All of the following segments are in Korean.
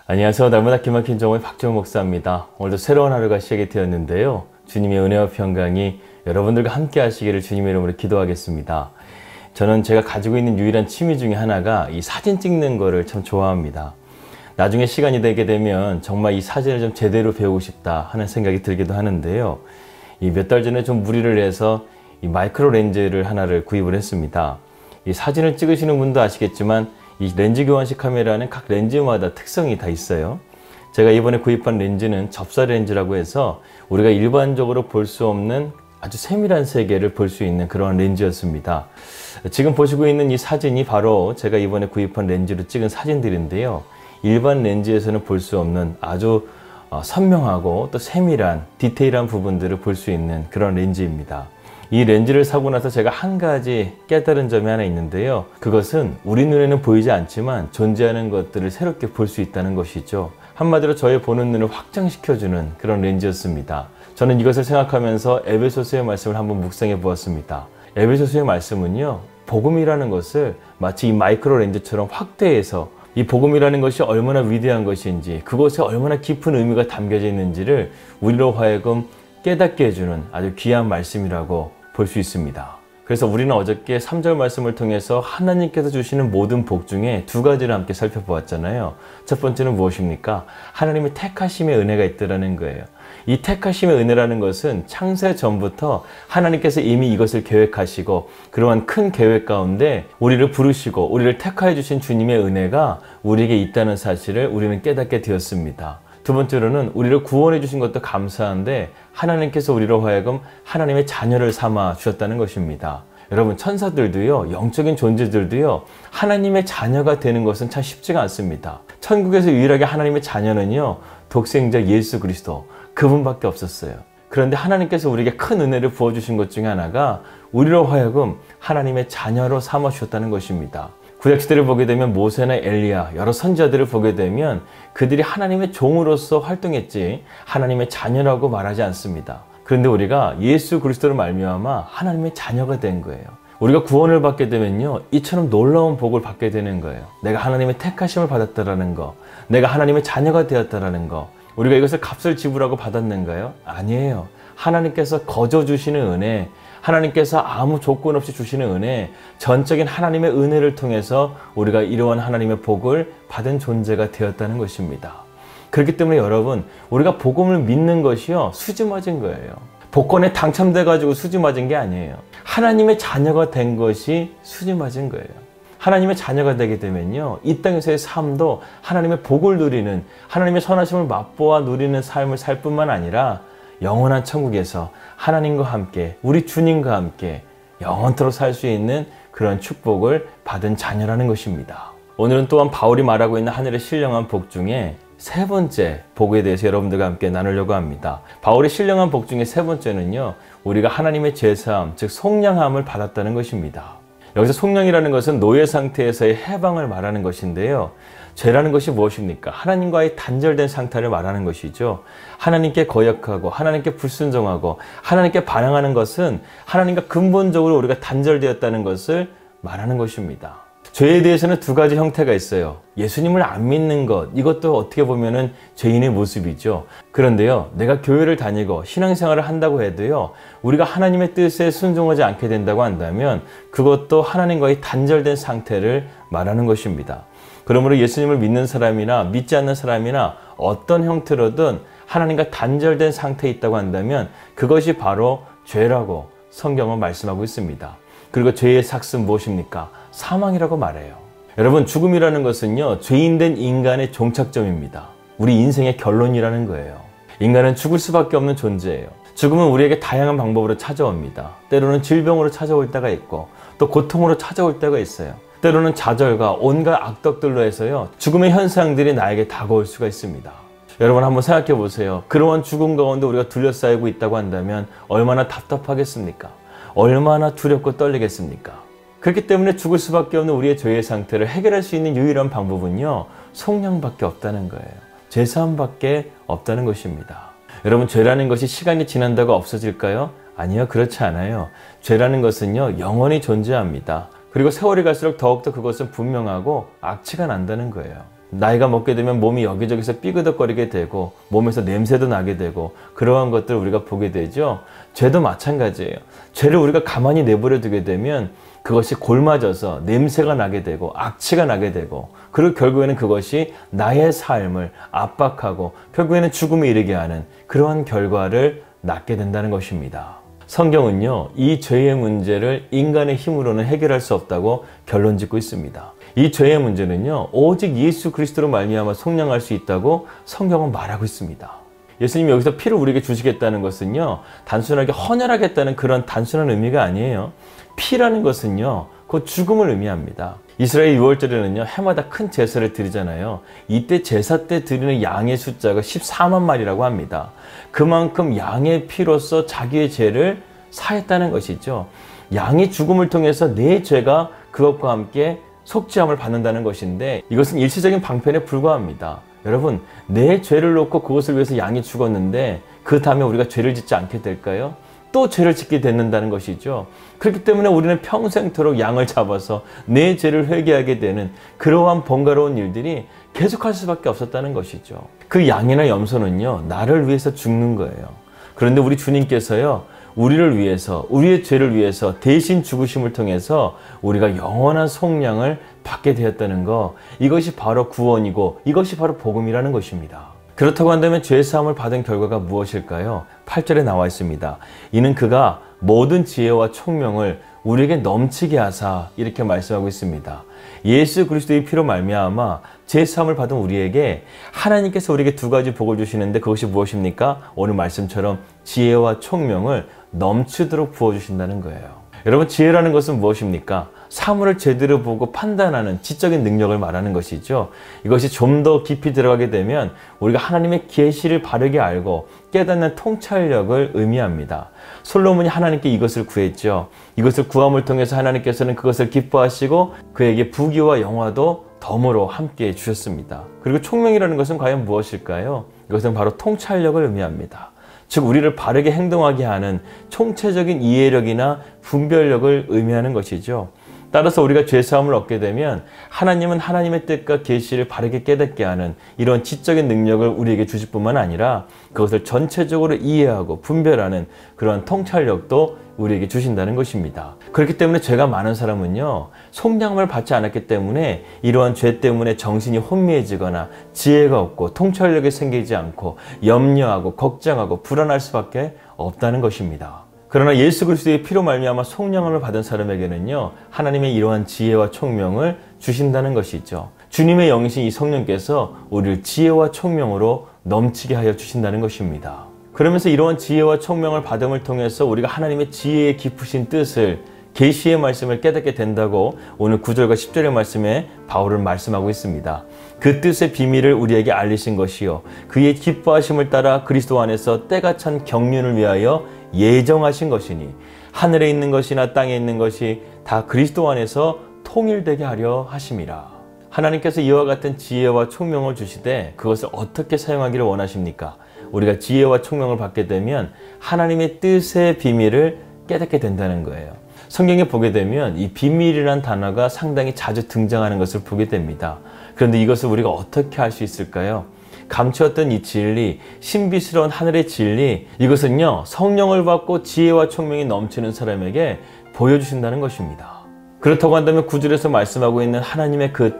안녕하세요. 날마다 기막힌 정오의 박정우 목사입니다. 오늘도 새로운 하루가 시작이 되었는데요. 주님의 은혜와 평강이 여러분들과 함께 하시기를 주님의 이름으로 기도하겠습니다. 저는 제가 가지고 있는 유일한 취미 중에 하나가 이 사진 찍는 거를 참 좋아합니다. 나중에 시간이 되게 되면 정말 이 사진을 좀 제대로 배우고 싶다 하는 생각이 들기도 하는데요. 이 몇 달 전에 좀 무리를 해서 이 마이크로 렌즈를 하나를 구입을 했습니다. 이 사진을 찍으시는 분도 아시겠지만 이 렌즈 교환식 카메라는 각 렌즈마다 특성이 다 있어요. 제가 이번에 구입한 렌즈는 접사 렌즈라고 해서 우리가 일반적으로 볼 수 없는 아주 세밀한 세계를 볼 수 있는 그런 렌즈였습니다. 지금 보시고 있는 이 사진이 바로 제가 이번에 구입한 렌즈로 찍은 사진들인데요. 일반 렌즈에서는 볼 수 없는 아주 선명하고 또 세밀한 디테일한 부분들을 볼 수 있는 그런 렌즈입니다. 이 렌즈를 사고 나서 제가 한 가지 깨달은 점이 하나 있는데요. 그것은 우리 눈에는 보이지 않지만 존재하는 것들을 새롭게 볼 수 있다는 것이죠. 한마디로 저의 보는 눈을 확장시켜주는 그런 렌즈였습니다. 저는 이것을 생각하면서 에베소서의 말씀을 한번 묵상해 보았습니다. 에베소서의 말씀은요, 복음이라는 것을 마치 이 마이크로 렌즈처럼 확대해서 이 복음이라는 것이 얼마나 위대한 것인지, 그것에 얼마나 깊은 의미가 담겨져 있는지를 우리로 하여금 깨닫게 해주는 아주 귀한 말씀이라고 볼 수 있습니다. 그래서 우리는 어저께 3절 말씀을 통해서 하나님께서 주시는 모든 복 중에 두 가지를 함께 살펴보았잖아요. 첫 번째는 무엇입니까? 하나님의 택하심의 은혜가 있다는 거예요. 이 택하심의 은혜라는 것은 창세 전부터 하나님께서 이미 이것을 계획하시고 그러한 큰 계획 가운데 우리를 부르시고 우리를 택하여 주신 주님의 은혜가 우리에게 있다는 사실을 우리는 깨닫게 되었습니다. 두 번째로는 우리를 구원해 주신 것도 감사한데 하나님께서 우리로 하여금 하나님의 자녀를 삼아 주셨다는 것입니다. 여러분, 천사들도요, 영적인 존재들도요, 하나님의 자녀가 되는 것은 참 쉽지가 않습니다. 천국에서 유일하게 하나님의 자녀는요, 독생자 예수 그리스도 그분밖에 없었어요. 그런데 하나님께서 우리에게 큰 은혜를 부어주신 것 중에 하나가 우리로 하여금 하나님의 자녀로 삼아 주셨다는 것입니다. 구약시대를 보게 되면 모세나 엘리야, 여러 선지자들을 보게 되면 그들이 하나님의 종으로서 활동했지 하나님의 자녀라고 말하지 않습니다. 그런데 우리가 예수 그리스도를 말미암아 하나님의 자녀가 된 거예요. 우리가 구원을 받게 되면요, 이처럼 놀라운 복을 받게 되는 거예요. 내가 하나님의 택하심을 받았다라는 거, 내가 하나님의 자녀가 되었다라는 거. 우리가 이것을 값을 지불하고 받았는가요? 아니에요. 하나님께서 거저 주시는 은혜, 하나님께서 아무 조건 없이 주시는 은혜, 전적인 하나님의 은혜를 통해서 우리가 이러한 하나님의 복을 받은 존재가 되었다는 것입니다. 그렇기 때문에 여러분, 우리가 복음을 믿는 것이요, 수지 맞은 거예요. 복권에 당첨돼가지고 수지 맞은 게 아니에요. 하나님의 자녀가 된 것이 수지 맞은 거예요. 하나님의 자녀가 되게 되면요, 이 땅에서의 삶도 하나님의 복을 누리는, 하나님의 선하심을 맛보아 누리는 삶을 살 뿐만 아니라 영원한 천국에서 하나님과 함께, 우리 주님과 함께 영원토록 살 수 있는 그런 축복을 받은 자녀라는 것입니다. 오늘은 또한 바울이 말하고 있는 하늘의 신령한 복 중에 세 번째 복에 대해서 여러분들과 함께 나누려고 합니다. 바울의 신령한 복 중에 세 번째는요, 우리가 하나님의 제사함, 즉 속량함을 받았다는 것입니다. 여기서 속량이라는 것은 노예 상태에서의 해방을 말하는 것인데요. 죄라는 것이 무엇입니까? 하나님과의 단절된 상태를 말하는 것이죠. 하나님께 거역하고 하나님께 불순종하고 하나님께 반항하는 것은 하나님과 근본적으로 우리가 단절되었다는 것을 말하는 것입니다. 죄에 대해서는 두 가지 형태가 있어요. 예수님을 안 믿는 것, 이것도 어떻게 보면은 죄인의 모습이죠. 그런데요, 내가 교회를 다니고 신앙생활을 한다고 해도요, 우리가 하나님의 뜻에 순종하지 않게 된다고 한다면 그것도 하나님과의 단절된 상태를 말하는 것입니다. 그러므로 예수님을 믿는 사람이나 믿지 않는 사람이나 어떤 형태로든 하나님과 단절된 상태에 있다고 한다면 그것이 바로 죄라고 성경은 말씀하고 있습니다. 그리고 죄의 삭은 무엇입니까? 사망이라고 말해요. 여러분, 죽음이라는 것은요, 죄인된 인간의 종착점입니다. 우리 인생의 결론이라는 거예요. 인간은 죽을 수밖에 없는 존재예요. 죽음은 우리에게 다양한 방법으로 찾아옵니다. 때로는 질병으로 찾아올 때가 있고 또 고통으로 찾아올 때가 있어요. 때로는 좌절과 온갖 악덕들로 해서요, 죽음의 현상들이 나에게 다가올 수가 있습니다. 여러분, 한번 생각해 보세요. 그러한 죽음 가운데 우리가 둘러싸이고 있다고 한다면 얼마나 답답하겠습니까? 얼마나 두렵고 떨리겠습니까? 그렇기 때문에 죽을 수밖에 없는 우리의 죄의 상태를 해결할 수 있는 유일한 방법은요, 속량밖에 없다는 거예요. 제사함밖에 없다는 것입니다. 여러분, 죄라는 것이 시간이 지난다고 없어질까요? 아니요, 그렇지 않아요. 죄라는 것은요, 영원히 존재합니다. 그리고 세월이 갈수록 더욱더 그것은 분명하고 악취가 난다는 거예요. 나이가 먹게 되면 몸이 여기저기서 삐그덕거리게 되고 몸에서 냄새도 나게 되고 그러한 것들을 우리가 보게 되죠. 죄도 마찬가지예요. 죄를 우리가 가만히 내버려 두게 되면 그것이 골마져서 냄새가 나게 되고 악취가 나게 되고 그리고 결국에는 그것이 나의 삶을 압박하고 결국에는 죽음에 이르게 하는 그러한 결과를 낳게 된다는 것입니다. 성경은요, 이 죄의 문제를 인간의 힘으로는 해결할 수 없다고 결론 짓고 있습니다. 이 죄의 문제는요, 오직 예수 그리스도로 말미암아 속량할 수 있다고 성경은 말하고 있습니다. 예수님이 여기서 피를 우리에게 주시겠다는 것은요, 단순하게 헌혈하겠다는 그런 단순한 의미가 아니에요. 피라는 것은요, 그 죽음을 의미합니다. 이스라엘 유월절에는요, 해마다 큰 제사를 드리잖아요. 이때 제사 때 드리는 양의 숫자가 14만 마리라고 합니다. 그만큼 양의 피로서 자기의 죄를 사했다는 것이죠. 양의 죽음을 통해서 내 죄가 그것과 함께 속죄함을 받는다는 것인데 이것은 일시적인 방편에 불과합니다. 여러분, 내 죄를 놓고 그것을 위해서 양이 죽었는데 그 다음에 우리가 죄를 짓지 않게 될까요? 또 죄를 짓게 된다는 것이죠. 그렇기 때문에 우리는 평생토록 양을 잡아서 내 죄를 회개하게 되는 그러한 번거로운 일들이 계속할 수밖에 없었다는 것이죠. 그 양이나 염소는요, 나를 위해서 죽는 거예요. 그런데 우리 주님께서요, 우리를 위해서, 우리의 죄를 위해서 대신 죽으심을 통해서 우리가 영원한 속량을 받게 되었다는 것, 이것이 바로 구원이고 이것이 바로 복음이라는 것입니다. 그렇다고 한다면 죄사함을 받은 결과가 무엇일까요? 8절에 나와 있습니다. 이는 그가 모든 지혜와 총명을 우리에게 넘치게 하사, 이렇게 말씀하고 있습니다. 예수 그리스도의 피로 말미암아 죄사함을 받은 우리에게 하나님께서 우리에게 두 가지 복을 주시는데 그것이 무엇입니까? 오늘 말씀처럼 지혜와 총명을 넘치도록 부어주신다는 거예요. 여러분, 지혜라는 것은 무엇입니까? 사물을 제대로 보고 판단하는 지적인 능력을 말하는 것이죠. 이것이 좀 더 깊이 들어가게 되면 우리가 하나님의 계시를 바르게 알고 깨닫는 통찰력을 의미합니다. 솔로몬이 하나님께 이것을 구했죠. 이것을 구함을 통해서 하나님께서는 그것을 기뻐하시고 그에게 부귀와 영화도 덤으로 함께 주셨습니다. 그리고 총명이라는 것은 과연 무엇일까요? 이것은 바로 통찰력을 의미합니다. 즉 우리를 바르게 행동하게 하는 총체적인 이해력이나 분별력을 의미하는 것이죠. 따라서 우리가 죄사함을 얻게 되면 하나님은 하나님의 뜻과 계시를 바르게 깨닫게 하는 이런 지적인 능력을 우리에게 주실 뿐만 아니라 그것을 전체적으로 이해하고 분별하는 그런 통찰력도 우리에게 주신다는 것입니다. 그렇기 때문에 죄가 많은 사람은요, 속량을 받지 않았기 때문에 이러한 죄 때문에 정신이 혼미해지거나 지혜가 없고 통찰력이 생기지 않고 염려하고 걱정하고 불안할 수밖에 없다는 것입니다. 그러나 예수 그리스도의 피로 말미암아 속량을 받은 사람에게는요, 하나님의 이러한 지혜와 총명을 주신다는 것이죠. 주님의 영이신 이 성령께서 우리를 지혜와 총명으로 넘치게 하여 주신다는 것입니다. 그러면서 이러한 지혜와 총명을 받음을 통해서 우리가 하나님의 지혜의 깊으신 뜻을, 계시의 말씀을 깨닫게 된다고 오늘 9절과 10절의 말씀에 바울은 말씀하고 있습니다. 그 뜻의 비밀을 우리에게 알리신 것이요, 그의 기뻐하심을 따라 그리스도 안에서 때가 찬 경륜을 위하여 예정하신 것이니 하늘에 있는 것이나 땅에 있는 것이 다 그리스도 안에서 통일되게 하려 하심이라. 하나님께서 이와 같은 지혜와 총명을 주시되 그것을 어떻게 사용하기를 원하십니까? 우리가 지혜와 총명을 받게 되면 하나님의 뜻의 비밀을 깨닫게 된다는 거예요. 성경에 보게 되면 이 비밀이란 단어가 상당히 자주 등장하는 것을 보게 됩니다. 그런데 이것을 우리가 어떻게 할 수 있을까요? 감추었던 이 진리, 신비스러운 하늘의 진리, 이것은요, 성령을 받고 지혜와 총명이 넘치는 사람에게 보여주신다는 것입니다. 그렇다고 한다면 9절에서 말씀하고 있는 하나님의 그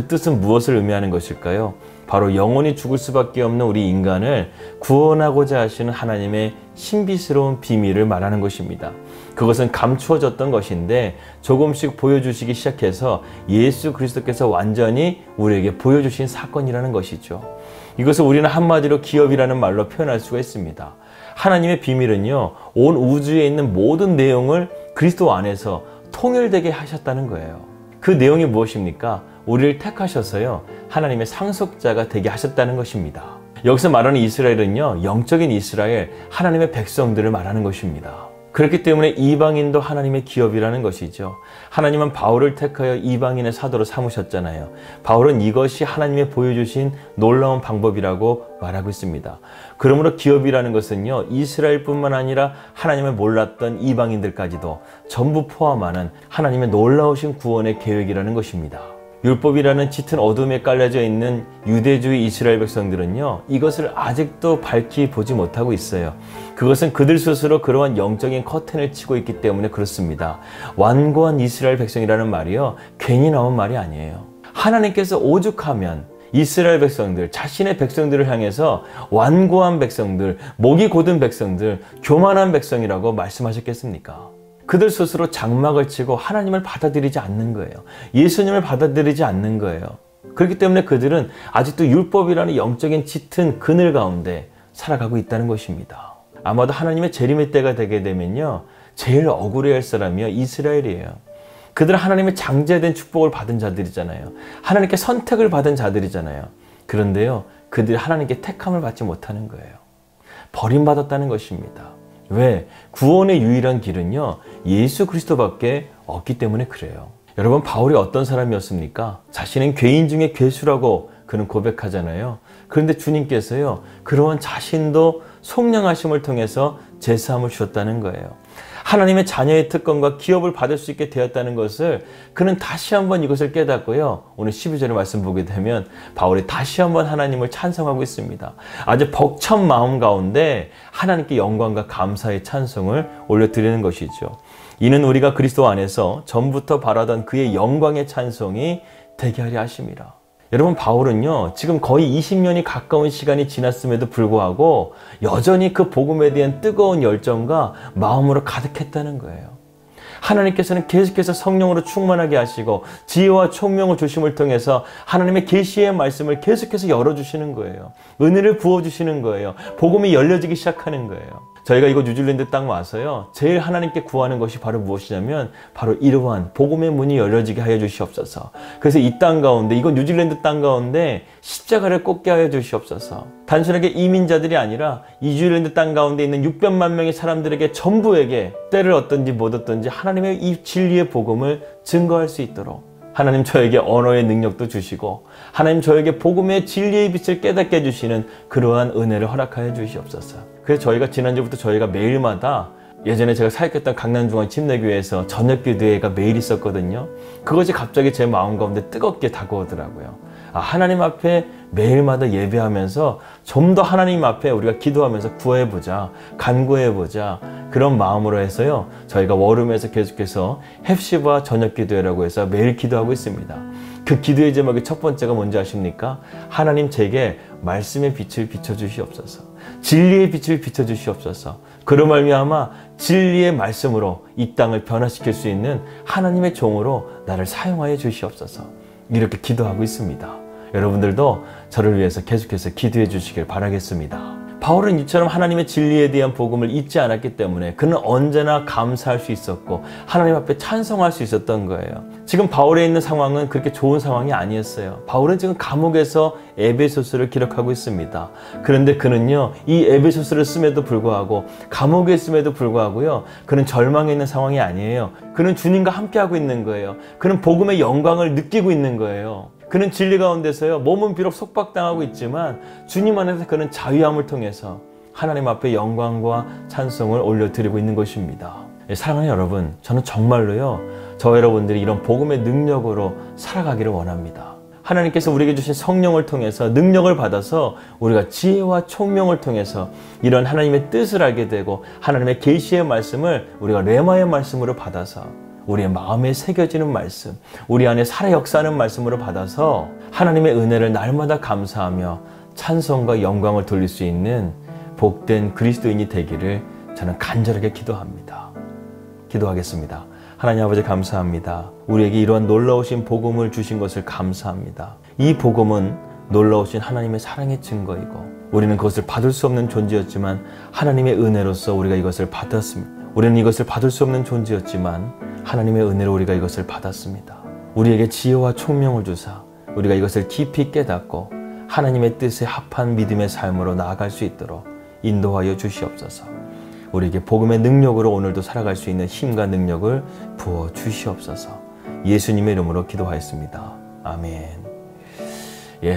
뜻은 무엇을 의미하는 것일까요? 바로 영원히 죽을 수밖에 없는 우리 인간을 구원하고자 하시는 하나님의 신비스러운 비밀을 말하는 것입니다. 그것은 감추어졌던 것인데 조금씩 보여주시기 시작해서 예수 그리스도께서 완전히 우리에게 보여주신 사건이라는 것이죠. 이것을 우리는 한마디로 기업이라는 말로 표현할 수가 있습니다. 하나님의 비밀은요, 온 우주에 있는 모든 내용을 그리스도 안에서 통일되게 하셨다는 거예요. 그 내용이 무엇입니까? 우리를 택하셔서요, 하나님의 상속자가 되게 하셨다는 것입니다. 여기서 말하는 이스라엘은요, 영적인 이스라엘, 하나님의 백성들을 말하는 것입니다. 그렇기 때문에 이방인도 하나님의 기업이라는 것이죠. 하나님은 바울을 택하여 이방인의 사도로 삼으셨잖아요. 바울은 이것이 하나님의 보여주신 놀라운 방법이라고 말하고 있습니다. 그러므로 기업이라는 것은요, 이스라엘뿐만 아니라 하나님을 몰랐던 이방인들까지도 전부 포함하는 하나님의 놀라우신 구원의 계획이라는 것입니다. 율법이라는 짙은 어둠에 깔려져 있는 유대주의 이스라엘 백성들은요, 이것을 아직도 밝히 보지 못하고 있어요. 그것은 그들 스스로 그러한 영적인 커튼을 치고 있기 때문에 그렇습니다. 완고한 이스라엘 백성이라는 말이요, 괜히 나온 말이 아니에요. 하나님께서 오죽하면 이스라엘 백성들, 자신의 백성들을 향해서 완고한 백성들, 목이 곧은 백성들, 교만한 백성이라고 말씀하셨겠습니까? 그들 스스로 장막을 치고 하나님을 받아들이지 않는 거예요. 예수님을 받아들이지 않는 거예요. 그렇기 때문에 그들은 아직도 율법이라는 영적인 짙은 그늘 가운데 살아가고 있다는 것입니다. 아마도 하나님의 재림의 때가 되게 되면요, 제일 억울해할 사람이요, 이스라엘이에요. 그들은 하나님의 장제된 축복을 받은 자들이잖아요. 하나님께 선택을 받은 자들이잖아요. 그런데요, 그들이 하나님께 택함을 받지 못하는 거예요. 버림받았다는 것입니다. 왜? 구원의 유일한 길은요, 예수 그리스도밖에 없기 때문에 그래요. 여러분, 바울이 어떤 사람이었습니까? 자신은 죄인 중에 괴수라고 그는 고백하잖아요. 그런데 주님께서요, 그러한 자신도 속량하심을 통해서 제사함을 주셨다는 거예요. 하나님의 자녀의 특권과 기업을 받을 수 있게 되었다는 것을 그는 다시 한번 이것을 깨닫고요, 오늘 12절의 말씀 보게 되면 바울이 다시 한번 하나님을 찬송하고 있습니다. 아주 벅찬 마음 가운데 하나님께 영광과 감사의 찬송을 올려드리는 것이죠. 이는 우리가 그리스도 안에서 전부터 바라던 그의 영광의 찬송이 되게 하려 하심이라. 여러분, 바울은요, 지금 거의 20년이 가까운 시간이 지났음에도 불구하고 여전히 그 복음에 대한 뜨거운 열정과 마음으로 가득했다는 거예요. 하나님께서는 계속해서 성령으로 충만하게 하시고 지혜와 총명을 주심을 통해서 하나님의 계시의 말씀을 계속해서 열어주시는 거예요. 은혜를 부어주시는 거예요. 복음이 열려지기 시작하는 거예요. 저희가 이곳 뉴질랜드 땅 와서요, 제일 하나님께 구하는 것이 바로 무엇이냐면 바로 이러한 복음의 문이 열려지게 하여 주시옵소서. 그래서 이 땅 가운데, 이곳 뉴질랜드 땅 가운데 십자가를 꽂게 하여 주시옵소서. 단순하게 이민자들이 아니라 이 뉴질랜드 땅 가운데 있는 600만 명의 사람들에게 전부에게 때를 얻든지 못 얻든지 하나님의 이 진리의 복음을 증거할 수 있도록 하나님 저에게 언어의 능력도 주시고 하나님 저에게 복음의 진리의 빛을 깨닫게 해주시는 그러한 은혜를 허락하여 주시옵소서. 그래서 저희가 지난주부터 저희가 매일마다, 예전에 제가 사역했던 강남중앙 침례교회에서 저녁 기도회가 매일 있었거든요. 그것이 갑자기 제 마음 가운데 뜨겁게 다가오더라고요. 하나님 앞에 매일마다 예배하면서 좀 더 하나님 앞에 우리가 기도하면서 구해보자, 간구해보자, 그런 마음으로 해서요, 저희가 워룸에서 계속해서 헵시바 저녁 기도회라고 해서 매일 기도하고 있습니다. 그 기도의 제목의 첫 번째가 뭔지 아십니까? 하나님 제게 말씀의 빛을 비춰주시옵소서. 진리의 빛을 비춰주시옵소서. 그로 말미암아 진리의 말씀으로 이 땅을 변화시킬 수 있는 하나님의 종으로 나를 사용하여 주시옵소서. 이렇게 기도하고 있습니다. 여러분들도 저를 위해서 계속해서 기도해 주시길 바라겠습니다. 바울은 이처럼 하나님의 진리에 대한 복음을 잊지 않았기 때문에 그는 언제나 감사할 수 있었고 하나님 앞에 찬송할 수 있었던 거예요. 지금 바울에 있는 상황은 그렇게 좋은 상황이 아니었어요. 바울은 지금 감옥에서 에베소서를 기록하고 있습니다. 그런데 그는요, 이 에베소서를 씀에도 불구하고, 감옥에 있음에도 불구하고요, 그는 절망해 있는 상황이 아니에요. 그는 주님과 함께하고 있는 거예요. 그는 복음의 영광을 느끼고 있는 거예요. 그는 진리 가운데서요, 몸은 비록 속박당하고 있지만 주님 안에서 그는 자유함을 통해서 하나님 앞에 영광과 찬송을 올려드리고 있는 것입니다. 사랑하는 여러분, 저는 정말로요, 저 여러분들이 이런 복음의 능력으로 살아가기를 원합니다. 하나님께서 우리에게 주신 성령을 통해서 능력을 받아서 우리가 지혜와 총명을 통해서 이런 하나님의 뜻을 알게 되고 하나님의 계시의 말씀을 우리가 레마의 말씀으로 받아서 우리의 마음에 새겨지는 말씀, 우리 안에 살아 역사하는 말씀으로 받아서 하나님의 은혜를 날마다 감사하며 찬송과 영광을 돌릴 수 있는 복된 그리스도인이 되기를 저는 간절하게 기도합니다. 기도하겠습니다. 하나님 아버지 감사합니다. 우리에게 이러한 놀라우신 복음을 주신 것을 감사합니다. 이 복음은 놀라우신 하나님의 사랑의 증거이고 우리는 그것을 받을 수 없는 존재였지만 하나님의 은혜로서 우리가 이것을 받았습니다. 우리는 이것을 받을 수 없는 존재였지만 하나님의 은혜로 우리가 이것을 받았습니다. 우리에게 지혜와 총명을 주사 우리가 이것을 깊이 깨닫고 하나님의 뜻에 합한 믿음의 삶으로 나아갈 수 있도록 인도하여 주시옵소서. 우리에게 복음의 능력으로 오늘도 살아갈 수 있는 힘과 능력을 부어 주시옵소서. 예수님의 이름으로 기도하였습니다. 아멘.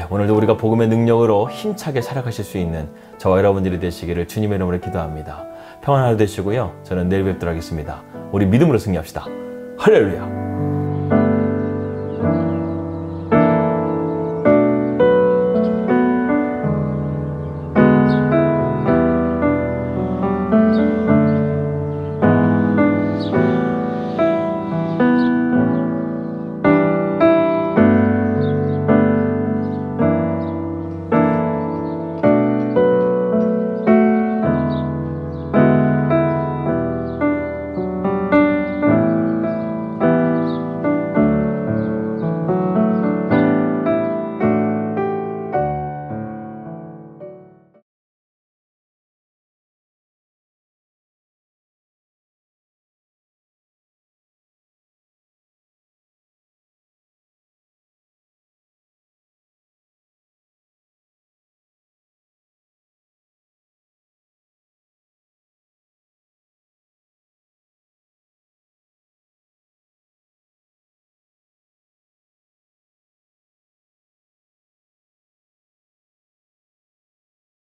오늘도 우리가 복음의 능력으로 힘차게 살아가실 수 있는 저와 여러분들이 되시기를 주님의 이름으로 기도합니다. 평안한 하루 되시고요. 저는 내일 뵙도록 하겠습니다. 우리 믿음으로 승리합시다. 할렐루야.